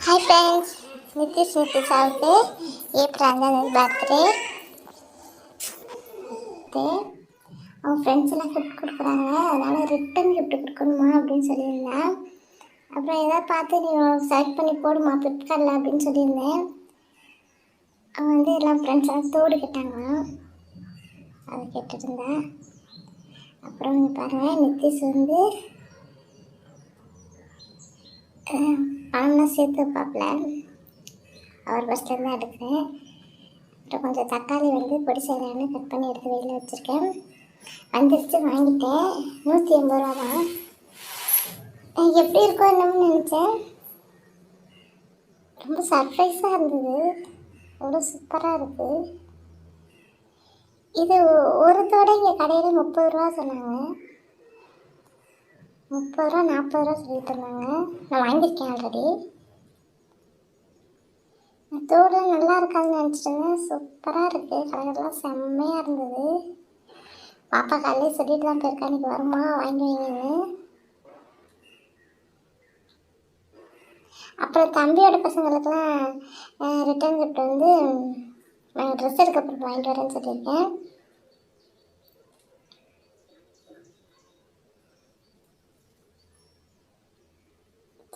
Hi friends, Nitish साहब April 5 birthday அவங்க friends எல்லாம் கிஃப்ட் கொடுக்குறாங்க. அதனால் ரிட்டன் கிஃப்ட் கொடுக்கணுமா அப்படின்னு சொல்லியிருந்தேன். அப்புறம் எதாவது பார்த்து நீ செலக்ட் பண்ணி போடுமா ஃப்ளிப்கார்ட்டில் அப்படின்னு சொல்லியிருந்தேன். அவன் வந்து எல்லாம் ஃப்ரெண்ட்ஸ் எல்லாம் தோடு கேட்டாங்க, அதை கேட்டுட்டு இருந்தேன். அப்புறம் பாருங்கள், நித்திஷ் வந்து பணம்லாம் சேர்த்து வைப்பாப்புல. அவர் ஃபஸ்ட்டு தான் எடுக்கிறேன். அப்புறம் கொஞ்சம் தக்காளி வந்து பொடி செய்யலான்னு கட் பண்ணி எடுத்து வெளியில் வச்சுருக்கேன். வந்துருச்சு, வாங்கிட்டேன். 180 ரூபா தான். எப்படி இருக்கோ என்னன்னு நினச்சேன். ரொம்ப சர்ப்ரைஸாக இருந்தது. ரொம்ப சூப்பராக இருக்குது. இது ஒருத்தோட இங்கே கடையில் 30 ரூபா சொன்னாங்க. 30 ரூபா 40 ரூபா சொல்லிட்டு இருந்தாங்க. நான் வாங்கியிருக்கேன் ஆல்ரெடி. தோடு நல்லா இருக்காதுன்னு நினச்சிட்டுங்க. சூப்பராக இருக்குது. கலர்லாம் செம்மையாக இருந்தது. பாப்பா காலையிலே சொல்லிட்டு தான் போயிருக்கா, இன்றைக்கி வருமா வாங்கி வைங்கன்னு. அப்புறம் தம்பியோட பசங்களுக்கெல்லாம் ரிட்டர்ன் கிஃப்ட் வந்து நாங்கள் ட்ரெஸ் எடுக்க போட்டு வாங்கிட்டு வரேன்னு சொல்லியிருக்கேன்.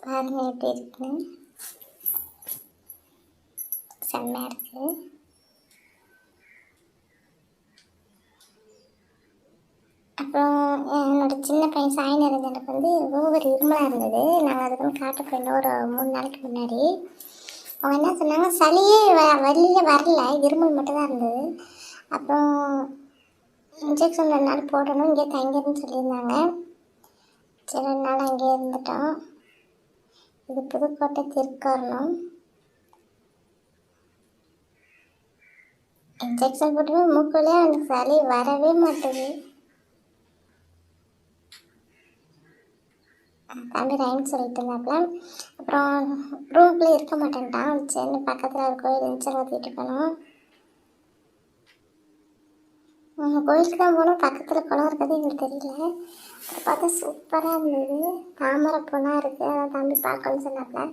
பாருங்க எப்படி இருக்குன்னு. செம்மையாக இருக்குது. அப்புறம் என்னோடய சின்ன பையன் சாய் நிறைஞ்சனுக்கு வந்து ஓவர் இருமலாக இருந்தது. நாங்கள் அதுக்கு வந்து காட்ட போயிருந்தோம் ஒரு 3 நாளைக்கு முன்னாடி. அவங்க என்ன சொன்னாங்க, சளியே வெளியில் வரல, இருமல் மட்டும்தான் இருந்தது. அப்புறம் இன்ஜெக்ஷன் 2 நாள் போடணும், இங்கே தங்கிருன்னு சொல்லியிருந்தாங்க. சரி 2 நாள் அங்கேயே இருந்துட்டோம். இது புதுக்கோட்டை திருக்கோரணம். இன்ஜெக்ஷன் போட்டுமே மூக்குள்ளே அவனுக்கு சளி வரவே மாட்டேது. தம்பி ரைன்னு சொல்லிட்டு இருந்தாப்புல. அப்புறம் ரூம்குள்ளே இருக்க மாட்டேன்ட்டான். சரி பக்கத்தில் ஒரு கோயில் இருந்துச்சு, ஊற்றிட்டு போனோம். கோயிலுக்கு தான் போனோம். பக்கத்தில் குளம் இருக்கிறது எங்களுக்கு தெரியல. அதை பார்த்தா சூப்பராக இருந்தது. தாமரை பூலாம் இருக்குது, அதான் தம்பி பார்க்கணும்னு சொன்னாப்புல.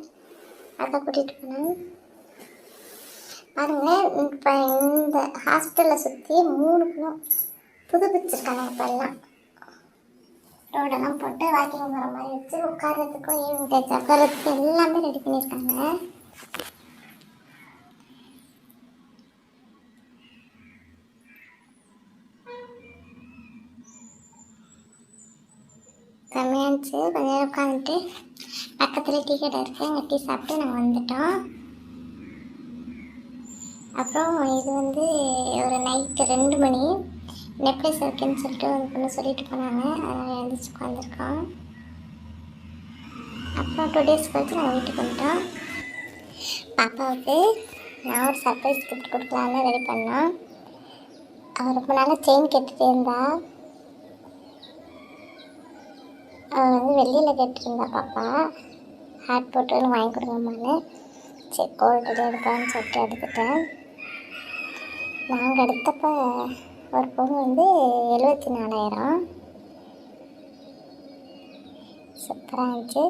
அதை கூட்டிகிட்டு போனேன். பாருங்கள், இப்போ இந்த ஹாஸ்பிட்டலை சுற்றி 3 குளம் புதுப்பிச்சிருக்காங்க. இப்போ எல்லாம் ரோடெல்லாம் போட்டு வாக்கிங் போகிற மாதிரி வச்சு உட்காரத்துக்கும் ஈவினிங் டைம் உட்காரத்துக்கு எல்லாமே ரெடி பண்ணியிருக்காங்க. செம்மையாச்சு. கொஞ்ச நேரம் உட்காந்துட்டு பக்கத்தில் டீ கடை இருக்குது, அங்கே டீ சாப்பிட்டு நாங்கள் வந்துட்டோம். அப்புறம் இது வந்து ஒரு நைட்டு 2 மணி நெக்லஸ் இருக்குன்னு சொல்லிட்டு ஒரு பொண்ணு சொல்லிட்டு போனாங்க. அதனால் எழுந்திரிச்சு உட்காந்துருக்கோம். அப்புறம் 2 டேஸ் கழிச்சு நாங்கள் வீட்டுக்கு வந்துட்டோம். பாப்பாவுக்கு நான் ஒரு சர்ப்ரைஸ் கிஃப்ட் கொடுக்கலான்னு ரெடி பண்ணோம். அவள் ரொம்ப நாளாக செயின் கேட்டுகிட்டே இருந்தா. அவள் வந்து வெள்ளியில் கேட்டுருந்தா பாப்பா. ஹார்ட் போட்டு வாங்கி கொடுங்கம்மான்னு. சரி கோல்டு எடுப்பான்னு சொல்லிட்டு எடுத்துட்டேன். நாங்கள் எடுத்தப்போ ஒரு பொண்ணு வந்து 74,000. சூப்பராக இருந்துச்சு.